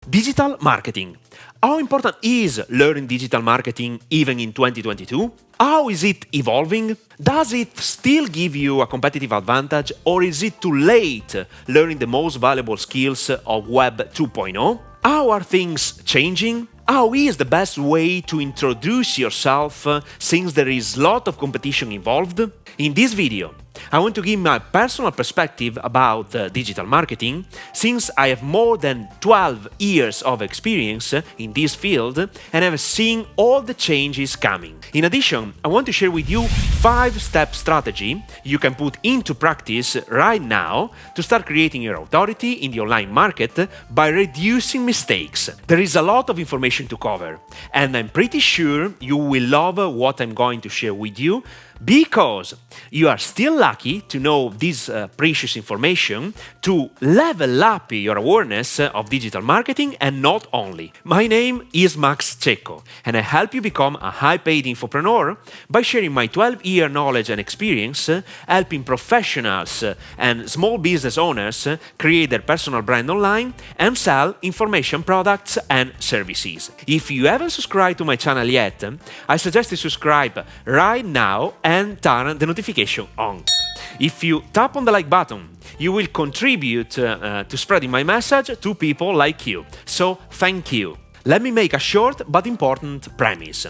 Digital marketing. How important is learning digital marketing even in 2022? How is it evolving? Does it still give you a competitive advantage, or is it too late learning the most valuable skills of Web 2.0? How are things changing? How is the best way to introduce yourself since there is a lot of competition involved? In this video, I want to give my personal perspective about digital marketing, since I have more than 12 years of experience in this field and have seen all the changes coming. In addition, I want to share with you 5-step strategy you can put into practice right now to start creating your authority in the online market by reducing mistakes. There is a lot of information to cover, and I'm pretty sure you will love what I'm going to share with you, because you are still lucky to know this precious information to level up your awareness of digital marketing, and not only. My name is Max Cecco, and I help you become a high-paid infopreneur by sharing my 12-year knowledge and experience, helping professionals and small business owners create their personal brand online and sell information products and services. If you haven't subscribed to my channel yet, I suggest you subscribe right now and turn the notification on. If you tap on the like button, you will contribute to spreading my message to people like you. So, thank you. Let me make a short but important premise.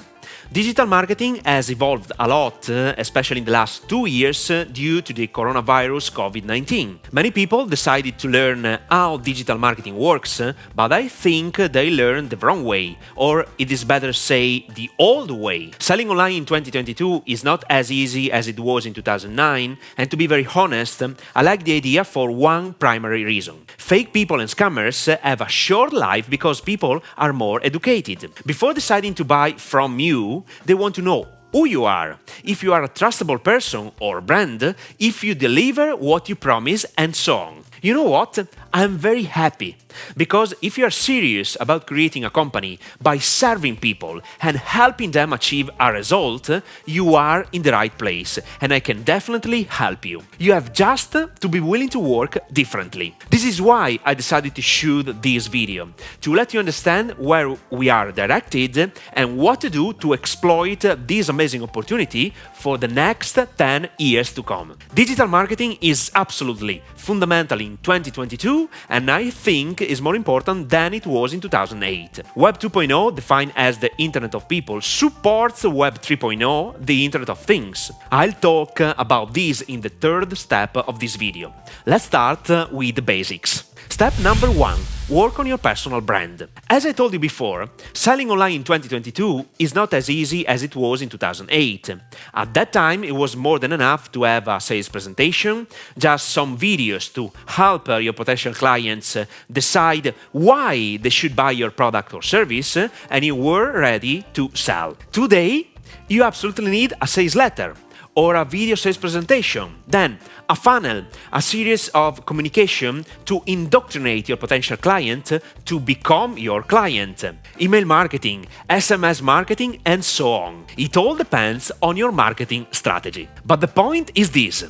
Digital marketing has evolved a lot, especially in the last 2 years due to the coronavirus COVID-19. Many people decided to learn how digital marketing works, but I think they learned the wrong way, or it is better say the old way. Selling online in 2022 is not as easy as it was in 2009, and to be very honest, I like the idea for one primary reason. Fake people and scammers have a short life because people are more educated. Before deciding to buy from you, they want to know who you are, if you are a trustable person or brand, if you deliver what you promise, and so on. You know what? I'm very happy, because if you are serious about creating a company by serving people and helping them achieve a result, you are in the right place, and I can definitely help you. You have just to be willing to work differently. This is why I decided to shoot this video, to let you understand where we are directed and what to do to exploit this amazing opportunity for the next 10 years to come. Digital marketing is absolutely fundamental in 2022, and I think is more important than it was in 2008. Web 2.0, defined as the Internet of People, supports Web 3.0, the Internet of Things. I'll talk about this in the third step of this video. Let's start with the basics. Step number 1. Work on your personal brand. As I told you before, selling online in 2022 is not as easy as it was in 2008. At that time, it was more than enough to have a sales presentation, just some videos to help your potential clients decide why they should buy your product or service, and you were ready to sell. Today, you absolutely need a sales letter or a video sales presentation, then a funnel, a series of communication to indoctrinate your potential client to become your client, email marketing, SMS marketing, and so on. It all depends on your marketing strategy. But the point is this: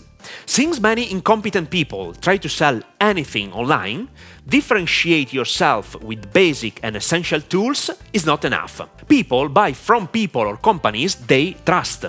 since many incompetent people try to sell anything online, differentiate yourself with basic and essential tools is not enough. People buy from people or companies they trust.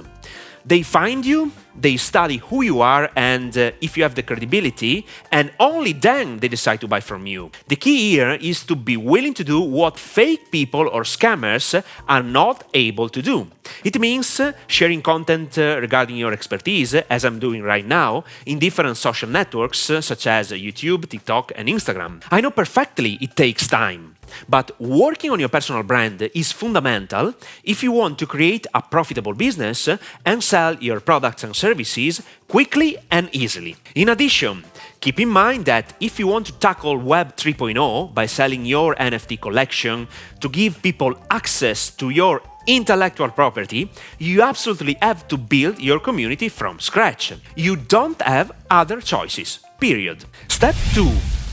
They find you, they study who you are and if you have the credibility, and only then they decide to buy from you. The key here is to be willing to do what fake people or scammers are not able to do. It means sharing content regarding your expertise, as I'm doing right now, in different social networks such as YouTube, TikTok, and Instagram. I know perfectly it takes time, but working on your personal brand is fundamental if you want to create a profitable business and sell your products and services quickly and easily. In addition, keep in mind that if you want to tackle Web 3.0 by selling your NFT collection to give people access to your intellectual property, you absolutely have to build your community from scratch. You don't have other choices, period. Step 2.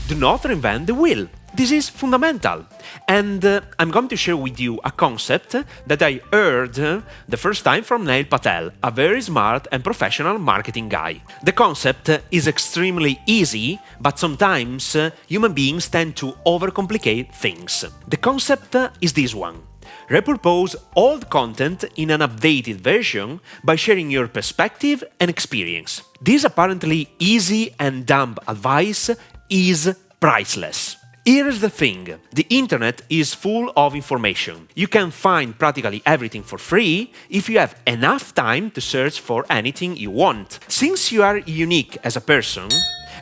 Do not reinvent the wheel. This is fundamental. And I'm going to share with you a concept that I heard the first time from Neil Patel, a very smart and professional marketing guy. The concept is extremely easy, but sometimes human beings tend to overcomplicate things. The concept is this one. Repurpose old content in an updated version by sharing your perspective and experience. This apparently easy and dumb advice is priceless. Here's the thing, the internet is full of information. You can find practically everything for free if you have enough time to search for anything you want. Since you are unique as a person,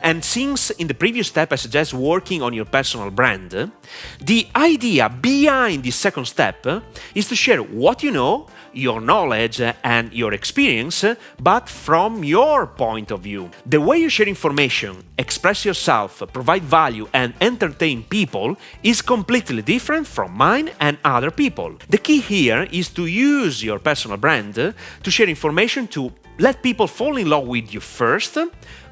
and since in the previous step I suggest working on your personal brand, the idea behind this second step is to share what you know, your knowledge and your experience, but from your point of view. The way you share information, express yourself, provide value and entertain people is completely different from mine and other people. The key here is to use your personal brand to share information to let people fall in love with you first,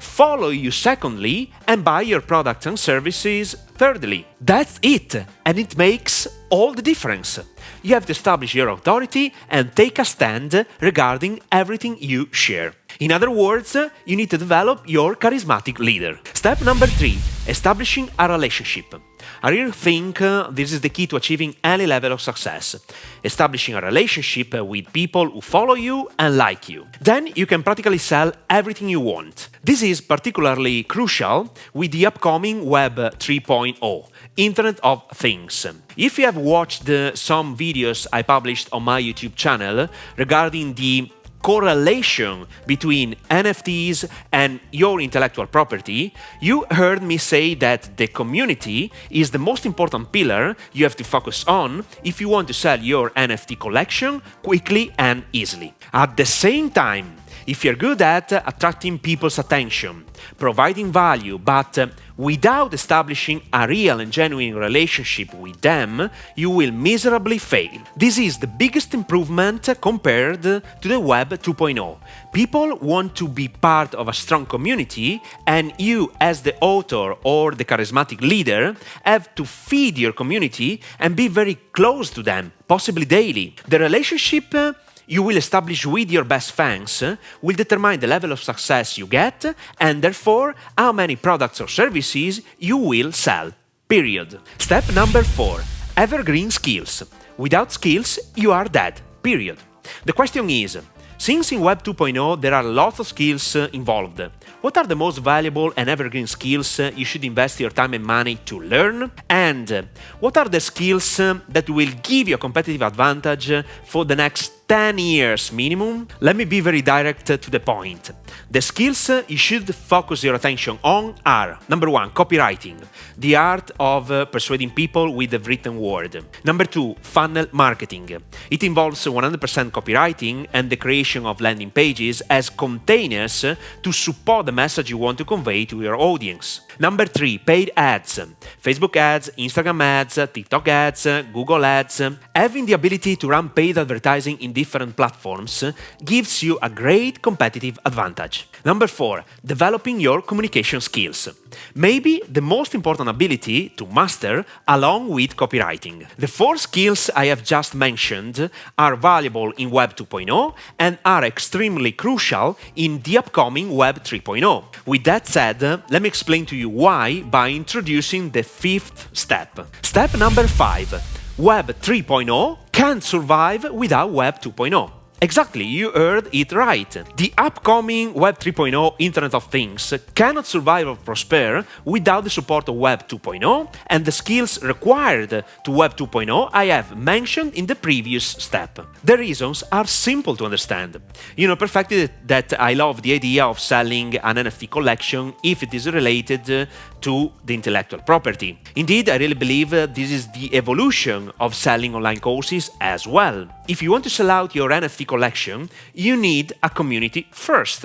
follow you secondly, and buy your products and services thirdly. That's it, and it makes all the difference. You have to establish your authority and take a stand regarding everything you share. In other words, you need to develop your charismatic leader. Step number 3, establishing a relationship. I really think this is the key to achieving any level of success. Establishing a relationship with people who follow you and like you. Then you can practically sell everything you want. This is particularly crucial with the upcoming Web 3.0, Internet of Things. If you have watched some videos I published on my YouTube channel regarding the correlation between NFTs and your intellectual property, you heard me say that the community is the most important pillar you have to focus on if you want to sell your NFT collection quickly and easily. At the same time, if you're good at attracting people's attention, providing value, but without establishing a real and genuine relationship with them, you will miserably fail. This is the biggest improvement compared to the Web 2.0. People want to be part of a strong community, and you, as the author or the charismatic leader, have to feed your community and be very close to them, possibly daily. The relationship you will establish with your best fans will determine the level of success you get and therefore how many products or services you will sell. Period. Step number 4. Evergreen skills. Without skills, you are dead. Period. The question is, since in Web 2.0 there are lots of skills involved, what are the most valuable and evergreen skills you should invest your time and money to learn? And what are the skills that will give you a competitive advantage for the next 10 years minimum? Let me be very direct to the point. The skills you should focus your attention on are: number 1, copywriting, the art of persuading people with the written word. Number 2, funnel marketing. It involves 100% copywriting and the creation of landing pages as containers to support the message you want to convey to your audience. Number 3, paid ads. Facebook ads, Instagram ads, TikTok ads, Google ads. Having the ability to run paid advertising in different platforms gives you a great competitive advantage. Number 4, developing your communication skills. Maybe the most important ability to master along with copywriting. The 4 skills I have just mentioned are valuable in Web 2.0 and are extremely crucial in the upcoming Web 3.0. With that said, let me explain to you why by introducing the 5th step. Step number 5. Web 3.0 can't survive without Web 2.0. Exactly, you heard it right. The upcoming Web 3.0 Internet of Things cannot survive or prosper without the support of Web 2.0 and the skills required to Web 2.0 I have mentioned in the previous step. The reasons are simple to understand. You know perfectly that I love the idea of selling an NFT collection if it is related to the intellectual property. Indeed, I really believe this is the evolution of selling online courses as well. If you want to sell out your NFT collection, you need a community first.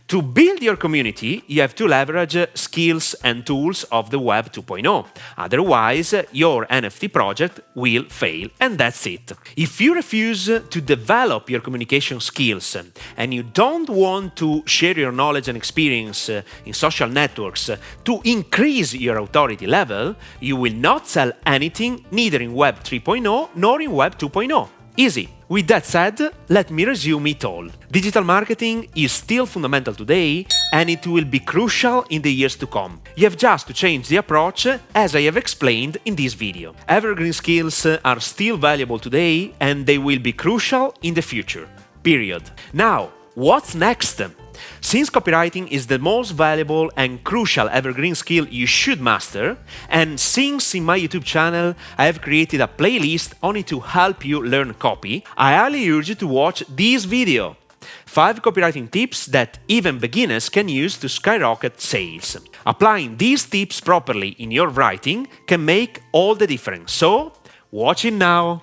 To build your community, you have to leverage skills and tools of the Web 2.0. Otherwise, your NFT project will fail, and that's it. If you refuse to develop your communication skills and you don't want to share your knowledge and experience in social networks to increase your authority level, you will not sell anything neither in Web 3.0 nor in Web 2.0. Easy. With that said, let me resume it all. Digital marketing is still fundamental today, and it will be crucial in the years to come. You have just to change the approach, as I have explained in this video. Evergreen skills are still valuable today, and they will be crucial in the future. Period. Now, what's next? Since copywriting is the most valuable and crucial evergreen skill you should master, and since in my YouTube channel I have created a playlist on it to help you learn copy, I highly urge you to watch this video. 5 copywriting tips that even beginners can use to skyrocket sales. Applying these tips properly in your writing can make all the difference. So, watch it now!